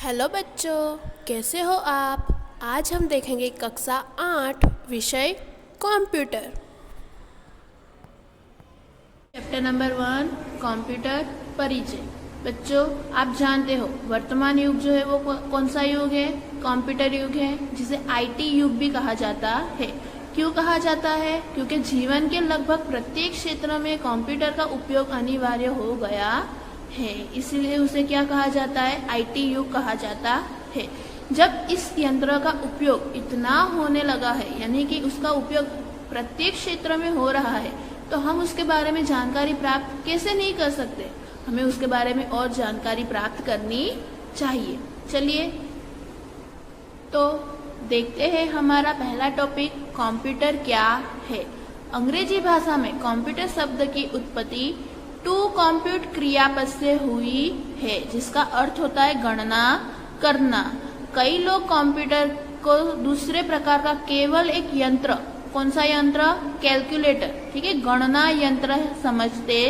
Hello बच्चों, कैसे हो आप। आज हम देखेंगे कक्षा 8 विषय कंप्यूटर। चैप्टर नंबर 1 कंप्यूटर परिचय। बच्चों, आप जानते हो वर्तमान युग जो है वो कौन सा युग है? कंप्यूटर युग है, जिसे आईटी युग भी कहा जाता है। क्यों कहा जाता है? क्योंकि जीवन के लगभग प्रत्येक क्षेत्र में कंप्यूटर का उपयोग अनिवार्य हो गया है, इसीलिए उसे क्या कहा जाता है? आईटी युग कहा जाता है। जब इस यंत्र का उपयोग इतना होने लगा है, यानी कि उसका उपयोग प्रत्येक क्षेत्र में हो रहा है, तो हम उसके बारे में जानकारी प्राप्त कैसे नहीं कर सकते? हमें उसके बारे में और जानकारी प्राप्त करनी चाहिए। चलिए तो देखते हैं हमारा पहला टॉपिक कंप्यूटर क्या है। अंग्रेजी भाषा में कंप्यूटर शब्द की उत्पत्ति टू कंप्यूट क्रियापद से हुई है, जिसका अर्थ होता है गणना करना। कई लोग कंप्यूटर को दूसरे प्रकार का केवल एक यंत्र, कौन सा यंत्र? कैलकुलेटर, ठीक है, गणना यंत्र समझते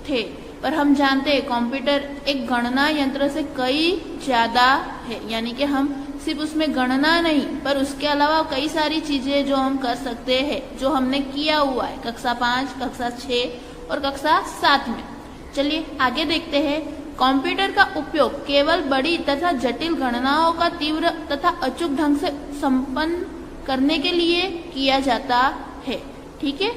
थे। पर हम जानते हैं कंप्यूटर एक गणना यंत्र से कई ज्यादा है, यानी कि हम सिर्फ उसमें गणना नहीं, पर उसके अलावा कई सारी चीजें जो हम कर सकते हैं, जो हमने किया हुआ है कक्षा 5, कक्षा 6 और कक्षा 7 में। चलिए आगे देखते हैं। कंप्यूटर का उपयोग केवल बड़ी तथा जटिल गणनाओं का तीव्र तथा अचूक ढंग से संपन्न करने के लिए किया जाता है, ठीक है।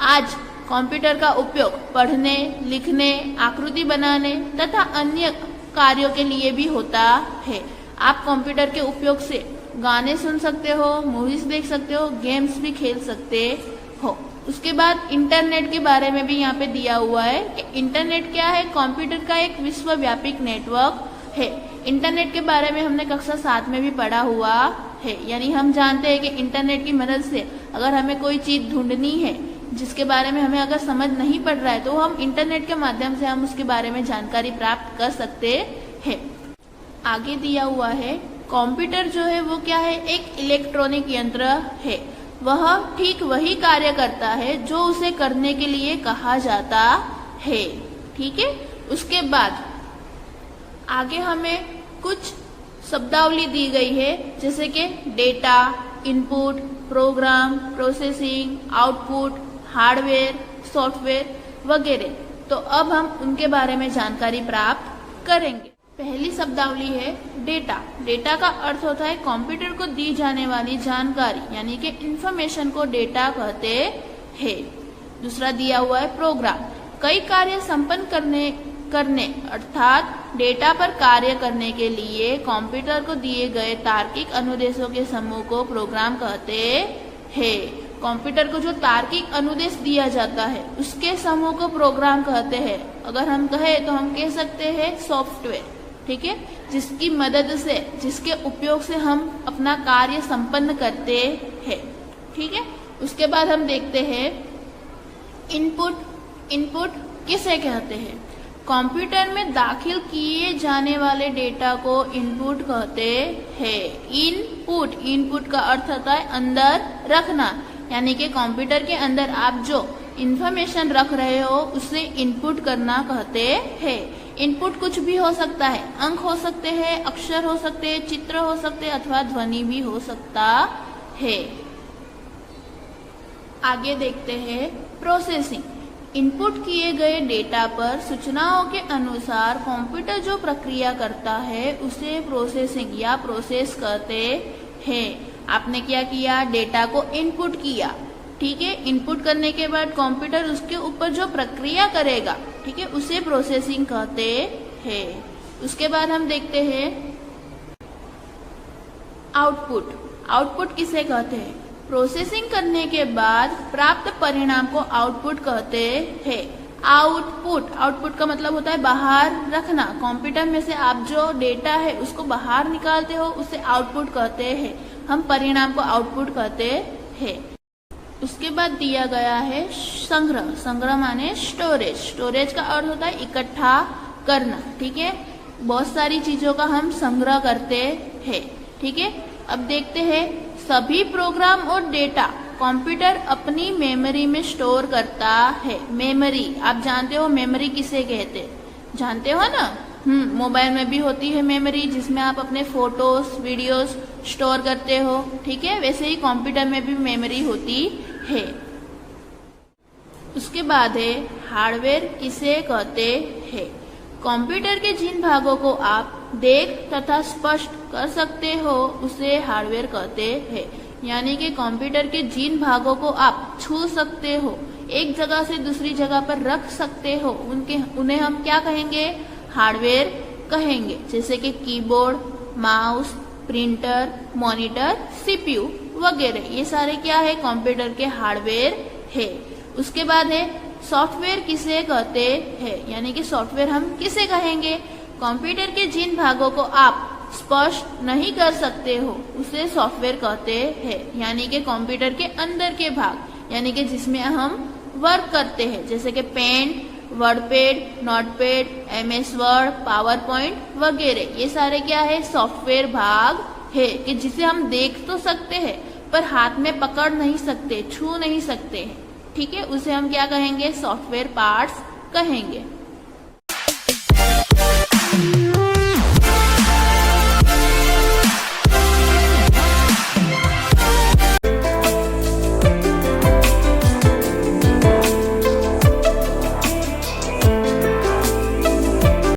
आज कंप्यूटर का उपयोग पढ़ने, लिखने, आकृति बनाने तथा अन्य कार्यों के लिए भी होता है। आप कंप्यूटर के उपयोग से गाने सुन सकते हो, मूवीज देख सकते हो, गेम्स भी खेल सकते हो। उसके बाद इंटरनेट के बारे में भी यहाँ पे दिया हुआ है कि इंटरनेट क्या है? कंप्यूटर का एक विश्वव्यापी नेटवर्क है। इंटरनेट के बारे में हमने कक्षा 7 में भी पढ़ा हुआ है, यानी हम जानते हैं कि इंटरनेट की मदद से अगर हमें कोई चीज ढूंढनी है जिसके बारे में हमें अगर समझ नहीं पड़ रहा है, तो हम इंटरनेट के माध्यम से हम उसके बारे में जानकारी प्राप्त कर सकते हैं। आगे दिया हुआ है कंप्यूटर जो है वो क्या है? एक इलेक्ट्रॉनिक यंत्र है। वह ठीक वही कार्य करता है जो उसे करने के लिए कहा जाता है, ठीक है। उसके बाद आगे हमें कुछ शब्दावली दी गई है, जैसे कि data, input, program, processing, output, hardware, software वगैरह। तो अब हम उनके बारे में जानकारी प्राप्त करेंगे। पहली शब्दावली है डेटा। डेटा का अर्थ होता है कंप्यूटर को दी जाने वाली जानकारी, यानी कि इंफॉर्मेशन को डेटा कहते हैं। दूसरा दिया हुआ है प्रोग्राम। कई कार्य संपन्न करने अर्थात डेटा पर कार्य करने के लिए कंप्यूटर को दिए गए तार्किक अनुदेशों के समूह को प्रोग्राम कहते हैं। कंप्यूटर को जो तार्किक अनुदेश दिया जाता है उसके समूह को प्रोग्राम कहते हैं। अगर हम कहें तो हम कह सकते हैं सॉफ्टवेयर, ठीक है, जिसकी मदद से, जिसके उपयोग से हम अपना कार्य संपन्न करते हैं, ठीक है। उसके बाद हम देखते हैं इनपुट। इनपुट किसे कहते हैं? कंप्यूटर में दाखिल किए जाने वाले डेटा को इनपुट कहते हैं। इनपुट का अर्थ होता है अंदर रखना, यानी कि कंप्यूटर के अंदर आप जो इंफॉर्मेशन रख रहे हो उसे इनपुट करना कहते हैं। इनपुट कुछ भी हो सकता है, अंक हो सकते हैं, अक्षर हो सकते हैं, चित्र हो सकते हैं अथवा ध्वनि भी हो सकता है। आगे देखते हैं प्रोसेसिंग। इनपुट किए गए डेटा पर सूचनाओं के अनुसार कंप्यूटर जो प्रक्रिया करता है उसे प्रोसेसिंग या प्रोसेस कहते हैं। आपने क्या किया? डेटा को इनपुट किया, ठीक है। इनपुट करने के बाद कंप्यूटर उसके ऊपर जो प्रक्रिया करेगा, ठीक है, उसे प्रोसेसिंग कहते हैं। उसके बाद हम देखते हैं आउटपुट। आउटपुट किसे कहते हैं? प्रोसेसिंग करने के बाद प्राप्त परिणाम को आउटपुट कहते हैं। आउटपुट का मतलब होता है बाहर रखना। कंप्यूटर में से आप जो डेटा है उसको बाहर निकालते हो उसे आउटपुट कहते हैं। हम परिणाम को आउटपुट कहते हैं। उसके बाद दिया गया है संग्रह। संग्रह माने स्टोरेज। स्टोरेज का अर्थ होता है इकट्ठा करना, ठीक है। बहुत सारी चीजों का हम संग्रह करते हैं, ठीक है। अब देखते हैं सभी प्रोग्राम और डेटा कंप्यूटर अपनी मेमोरी में स्टोर करता है। मेमोरी, आप जानते हो मेमोरी किसे कहते? जानते हो ना? मोबाइल में भी होती है मेमोरी, जिसमें आप अपने फोटोज वीडियोस स्टोर करते हो, ठीक है। वैसे ही कंप्यूटर में भी मेमोरी होती है। उसके बाद है हार्डवेयर किसे कहते हैं। कंप्यूटर के जिन भागों को आप देख तथा स्पष्ट कर सकते हो उसे हार्डवेयर कहते हैं। यानी कि कंप्यूटर के जिन भागों को आप छू सकते हो, एक जगह से दूसरी जगह पर रख सकते हो, उन्हें हम क्या कहेंगे, हार्डवेयर कहेंगे। जैसे कि keyboard, mouse, printer, monitor, CPU वगैरह, ये सारे क्या है, कंप्यूटर के हार्डवेयर है। उसके बाद है सॉफ्टवेयर किसे कहते हैं। यानी कि सॉफ्टवेयर हम किसे कहेंगे, कंप्यूटर के जिन भागों को आप स्पष्ट नहीं कर सकते हो उसे सॉफ्टवेयर कहते हैं। यानी कि कंप्यूटर के अंदर के भाग, यानी कि जिसमें हम वर्क करते हैं, जैसे कि paint, WordPad, Notepad, MS Word, PowerPoint वगैरह, ये सारे क्या है, सॉफ्टवेयर भाग है कि जिसे हम देख तो सकते हैं पर हाथ में पकड़ नहीं सकते, छू नहीं सकते हैं, ठीक है। उसे हम क्या कहेंगे, सॉफ्टवेयर पार्ट्स कहेंगे।